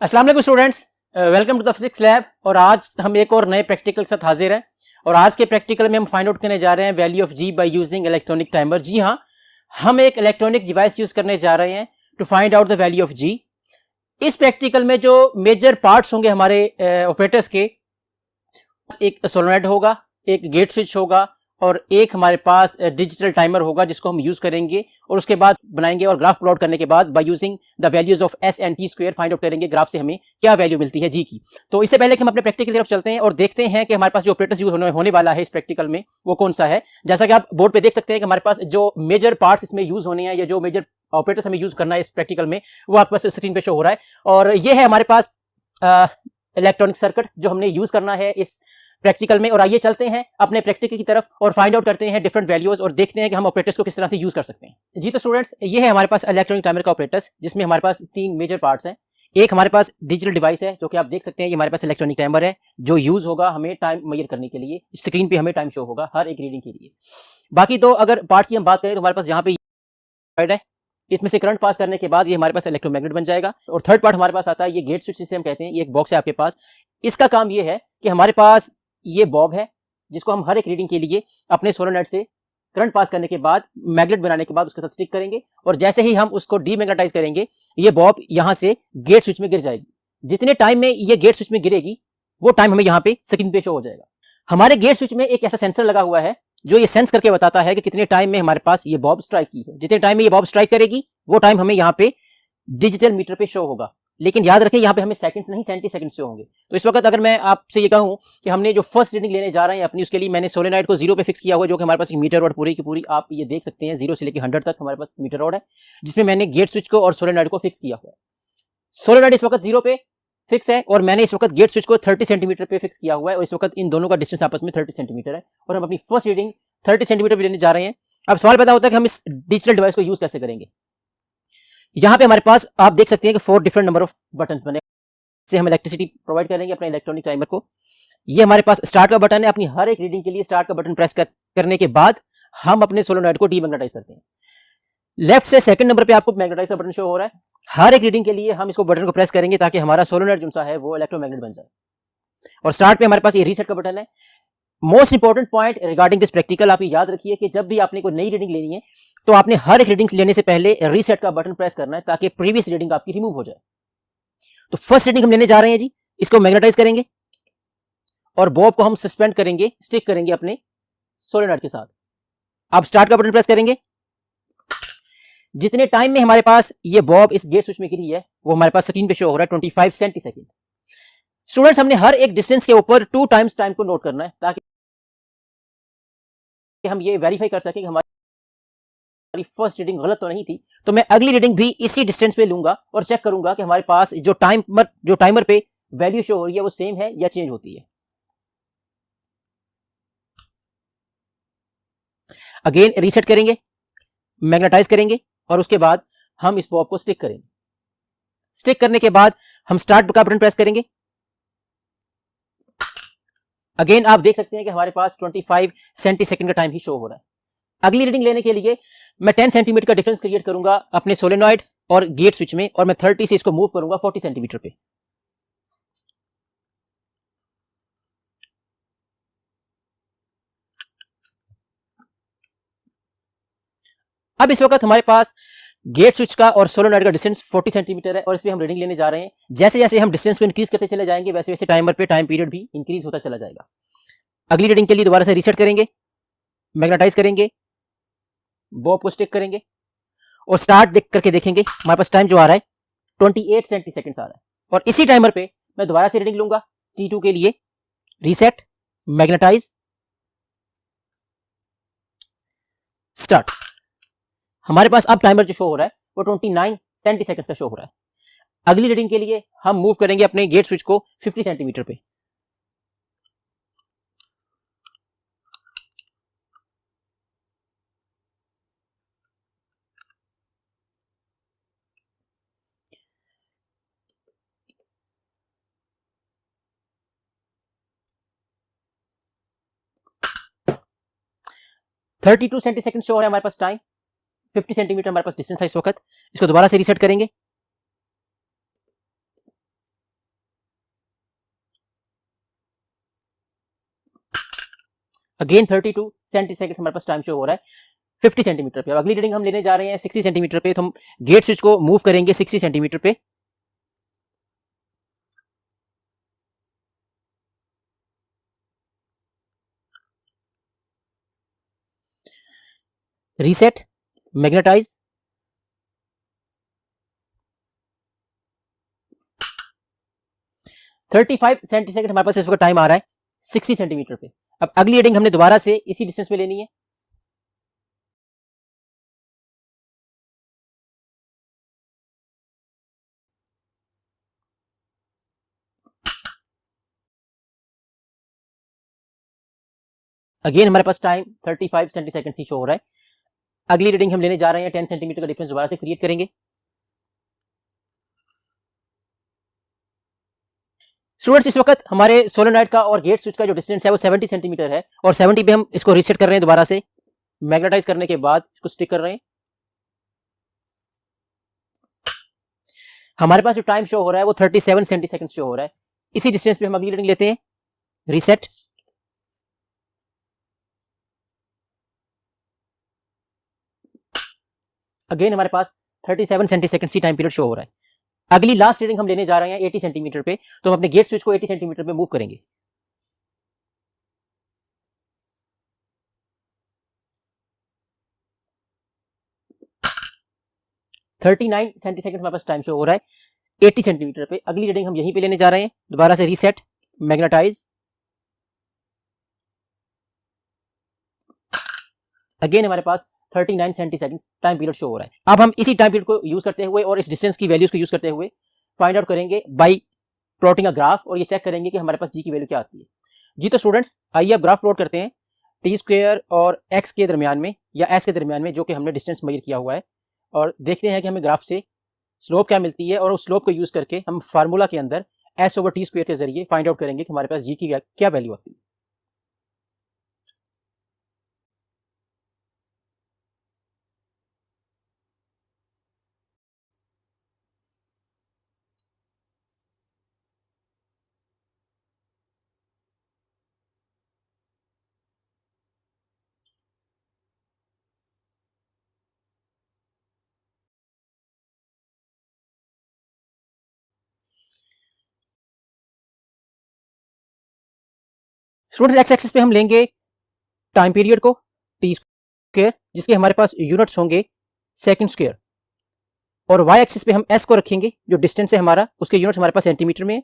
अस्सलाम वालेकुम students, welcome to the physics lab. और आज हम एक और नए प्रैक्टिकल के साथ हाजिर हैं। और आज के प्रैक्टिकल में हम फाइंड आउट करने जा रहे हैं value of g by using electronic timer. जी हाँ, हम एक इलेक्ट्रॉनिक डिवाइस यूज करने जा रहे हैं to find out the value of g. इस प्रैक्टिकल में जो मेजर पार्ट्स होंगे हमारे ऑपरेटर्स के, एक सोलेनॉइड होगा, एक गेट स्विच होगा और एक हमारे पास डिजिटल टाइमर होगा जिसको हम यूज करेंगे और उसके बाद बनाएंगे। और ग्राफ प्लॉट करने के बाद by using the values of S and T square find out करेंगे ग्राफ से हमें क्या वैल्यू मिलती है जी की। तो इससे पहले कि हम अपने प्रैक्टिकल की तरफ चलते हैं और देखते हैं कि हमारे पास जो ऑपरेटर्स यूज होने वाला है इस प्रैक्टिकल में वो कौन सा है। जैसा कि आप बोर्ड पे देख सकते हैं कि हमारे पास जो मेजर पार्ट्स इसमें यूज होने हैं या जो मेजर ऑपरेटर्स हमें यूज करना है इस प्रैक्टिकल में वो आपके पास स्क्रीन पे शो हो रहा है। और ये है हमारे पास इलेक्ट्रॉनिक सर्किट जो हमने यूज करना है इस प्रैक्टिकल में। और आइए चलते हैं अपने प्रैक्टिकल की तरफ और फाइंड आउट करते हैं डिफरेंट वैल्यूज और देखते हैं कि हम ऑपरेटर्स को किस तरह से यूज कर सकते हैं। जी तो स्टूडेंट्स, ये है हमारे पास इलेक्ट्रॉनिक टाइमर का ऑपरेटर्स जिसमें हमारे पास तीन मेजर पार्ट्स हैं। एक हमारे पास डिजिटल डिवाइस है जो कि आप देख सकते हैं, ये हमारे पास इलेक्ट्रॉनिक टाइमर है जो यूज होगा हमें टाइम मेजर करने के लिए। स्क्रीन पे हमें टाइम शो होगा हर एक रीडिंग के लिए। बाकी तो अगर पार्ट्स की हम बात करें तो हमारे पास यहाँ पे है, इसमें से करंट पास करने के बाद ये हमारे पास इलेक्ट्रोमैग्नेट बन जाएगा। और थर्ड पार्ट हमारे पास आता है ये गेट स्विच जिसे हम कहते हैं। ये एक बॉक्स है आपके पास, इसका काम ये है कि हमारे पास ये बॉब है जिसको हम हर एक रीडिंग के लिए अपने सोलेनॉइड से करंट पास करने के बाद मैग्नेट बनाने के बाद उसके साथ स्टिक करेंगे और जैसे ही हम उसको डीमैग्नेटाइज करेंगे ये बॉब यहां से गेट स्विच में गिर जाएगी। जितने टाइम में ये गेट स्विच में गिरेगी वो टाइम हमें यहाँ पे स्क्रीन पे शो हो जाएगा। हमारे गेट स्विच में एक ऐसा सेंसर लगा हुआ है जो ये सेंस करके बताता है कि कितने टाइम में हमारे पास ये बॉब स्ट्राइक की है। जितने टाइम में ये बॉब स्ट्राइक करेगी वो टाइम हमें यहाँ पे डिजिटल मीटर पे शो होगा। लेकिन याद रखें यहाँ पे हमें सेकंड्स नहीं सेंटी सेकंड्स शो होंगे। तो इस वक्त अगर मैं आपसे ये कहूँ कि हमने जो फर्स्ट रीडिंग लेने जा रहे हैं अपनी, उसके लिए मैंने सोलेनॉइड को 0 पे फिक्स किया हुआ जो कि हमारे पास मीटर रॉड पूरी की पूरी आप ये देख सकते हैं 0 से लेकर 100 तक हमारे पास मीटर रॉड है जिसमें मैंने गेट स्विच को और सोलेनॉइड को फिक्स किया हुआ है। सोलेनॉइड इस वक्त 0 पे फिक्स है और मैंने इस वक्त गेट स्विच को 30 सेंटीमीटर पे फिक्स किया हुआ है और इस वक्त इन दोनों का डिस्टेंस आपस में 30 सेंटीमीटर है और हम अपनी फर्स्ट रीडिंग 30 सेंटीमीटर पे लेने जा रहे हैं। अब सवाल पैदा होता है कि हम इस डिजिटल डिवाइस को यूज कैसे करेंगे। यहाँ पे हमारे पास आप देख सकते हैं कि 4 डिफरेंट नंबर ऑफ बटन्स बने से हम इलेक्ट्रिसिटी प्रोवाइड करेंगे अपने इलेक्ट्रॉनिक टाइमर को। ये हमारे पास स्टार्ट का बटन है, अपनी हर एक रीडिंग के लिए स्टार्ट का बटन प्रेस करने के बाद हम अपने सोलेनॉइड को डीमैग्नेटाइज करते हैं। लेफ्ट से सेकंड नंबर पे आपको मैग्नेटाइज का बटन शो हो रहा है। हर एक रीडिंग के लिए हम इसको बटन को प्रेस करेंगे ताकि हमारा सोलेनॉइड जो सा है वो इलेक्ट्रोमैग्नेट बन जाए। और स्टार्ट पे हमारे पास ये रीसेट का बटन है। Most important point regarding this practical, आप याद रखिए कि जब भी आपने कोई नई रीडिंग लेनी है तो आपने हर एक रीडिंग लेने से पहले रीसेट का बटन प्रेस करना है ताकि प्रीवियस रीडिंग आपकी रिमूव हो जाए। तो फर्स्ट रीडिंग हम लेने जा रहे हैं जी, इसको मैग्नेटाइज करेंगे और बॉब को हम सस्पेंड करेंगे, स्टिक करेंगे अपने सोलेनॉइड के साथ। अब स्टार्ट का बटन प्रेस करेंगे। जितने टाइम में हमारे पास ये बॉब इस गेट स्विच में गिरी है वो हमारे पास स्क्रीन पे शो हो रहा है 25 सेंटी सेकंड। स्टूडेंट्स, हमने हर एक डिस्टेंस के ऊपर 2 टाइम्स टाइम को नोट करना है ताकि हम ये वेरीफाई कर सकें कि हमारी फर्स्ट रीडिंग गलत तो नहीं थी। तो मैं अगली रीडिंग भी इसी डिस्टेंस पे लूंगा और चेक करूंगा कि हमारे पास जो टाइमर पे वैल्यू शो हो रही है वो सेम है या चेंज होती है। अगेन रीसेट करेंगे, मैग्नेटाइज करेंगे और उसके बाद हम इस बॉब को स्टिक करेंगे। स्टिक करने के बाद हम स्टार्ट का बटन प्रेस करेंगे। अगेन आप देख सकते हैं कि हमारे पास 25 सेंटी सेकंड का टाइम ही शो हो रहा है। अगली रीडिंग लेने के लिए मैं 10 सेंटीमीटर का डिफरेंस क्रिएट करूंगा अपने सोलेनॉइड और गेट स्विच में और मैं 30 से इसको मूव करूंगा 40 सेंटीमीटर पे। अब इस वक्त हमारे पास गेट स्विच का और सोलेनॉइड का डिस्टेंस 40 सेंटीमीटर है और इस पे हम रीडिंग लेने जा रहे हैं। जैसे जैसे हम डिस्टेंस को इंक्रीज करते चले जाएंगे वैसे वैसे टाइमर पे टाइम पीरियड भी इंक्रीज होता चला जाएगा। अगली रीडिंग के लिए दोबारा से रीसेट करेंगे, मैग्नेटाइज करेंगे, बॉब को स्टिक करेंगे और स्टार्ट करके देखेंगे हमारे पास टाइम जो आ रहा है 28 सेंटी सेकंड्स आ रहा है। और इसी टाइमर पे मैं दोबारा से रीडिंग लूंगा T2 के लिए। Reset, magnetise, start. हमारे पास अब टाइमर जो शो हो रहा है वो 29 सेंटी सेकंड्स का शो हो रहा है। अगली रीडिंग के लिए हम मूव करेंगे अपने गेट स्विच को 50 सेंटीमीटर पे। थर्टी 32 सेंटी सेकंड शो हो रहा है हमारे पास टाइम। 50 सेंटीमीटर हमारे पास डिस्टेंस है इस वक्त। इसको दोबारा से रीसेट करेंगे। अगेन 32 सेंटी हमारे पास टाइम शो हो रहा है 50 सेंटीमीटर पे। अब अगली रीडिंग हम लेने जा रहे हैं 60 सेंटीमीटर पे, तो हम गेट स्विच को मूव करेंगे 60 सेंटीमीटर पे। रीसेट, मैग्नेटाइज, 35 सेंटीसेकंड हमारे पास इस वक्त टाइम आ रहा है 60 सेंटीमीटर पे। अब अगली रीडिंग हमने दोबारा से इसी डिस्टेंस पे लेनी है। अगेन हमारे पास टाइम 35 सेंटीसेकंड ही शो हो रहा है। अगली रीडिंग हम लेने जा रहे हैं 10 सेंटीमीटर का डिफरेंस दोबारा से क्रिएट करेंगे। स्टूडेंट्स इस वक्त हमारे सोलेनॉइड का और गेट स्विच का जो डिस्टेंस है वो 70 सेंटीमीटर है, और 70 पे हम इसको रीसेट कर रहे हैं दोबारा से। मैग्नेटाइज करने के बाद इसको स्टिक कर रहे हैं। हमारे पास जो टाइम शो हो रहा है वो 37 सेंटीसेकंड शो हो रहा है। इसी डिस्टेंस पे हम अगली रीडिंग लेते हैं। रीसेट, अगेन हमारे पास 37 सेंटीसेकंड सी टाइम पीरियड शो हो रहा है। अगली लास्ट रीडिंग हम लेने जा रहे हैं 80 सेंटीमीटर पे, तो हम अपने गेट स्विच को 80 सेंटीमीटर पे मूव करेंगे। थर्टी नाइन सेंटीसेकंड हमारे पास टाइम शो हो रहा है 80 सेंटीमीटर पे। अगली रीडिंग हम यहीं पे लेने जा रहे हैं। दोबारा से रीसेट, मैग्नेटाइज, अगेन हमारे पास 39 सेंटीसेकंड टाइम पीरियड शो हो रहा है। अब हम इसी टाइम पीरियड को यूज करते हुए और इस डिस्टेंस की वैल्यूज को यूज करते हुए फाइंड आउट करेंगे बाय प्लॉटिंग अ ग्राफ, और ये चेक करेंगे कि हमारे पास जी की वैल्यू क्या आती है। जी तो स्टूडेंट्स आइए अब ग्राफ प्लॉट करते हैं टी स्क्वायर और एक्स के दरमियान में या एस के दरमियान में, जो कि हमने डिस्टेंस मेजर किया हुआ है, और देखते हैं कि हमें ग्राफ से स्लोप क्या मिलती है, और उस स्लोप को यूज करके हम फार्मूला के अंदर एस ओवर टी स्क्वायर के जरिए फाइंड आउट करेंगे कि हमारे पास जी की क्या वैल्यू आती है। स्टूडेंट्स एक्स एक्सिस पे हम लेंगे टाइम पीरियड को टी स्क्वायर, जिसके हमारे पास यूनिट्स होंगे सेकंड स्क्वायर, और वाई एक्सिस पे हम एस को रखेंगे, जो डिस्टेंस है हमारा उसके यूनिट्स हमारे पास सेंटीमीटर में है,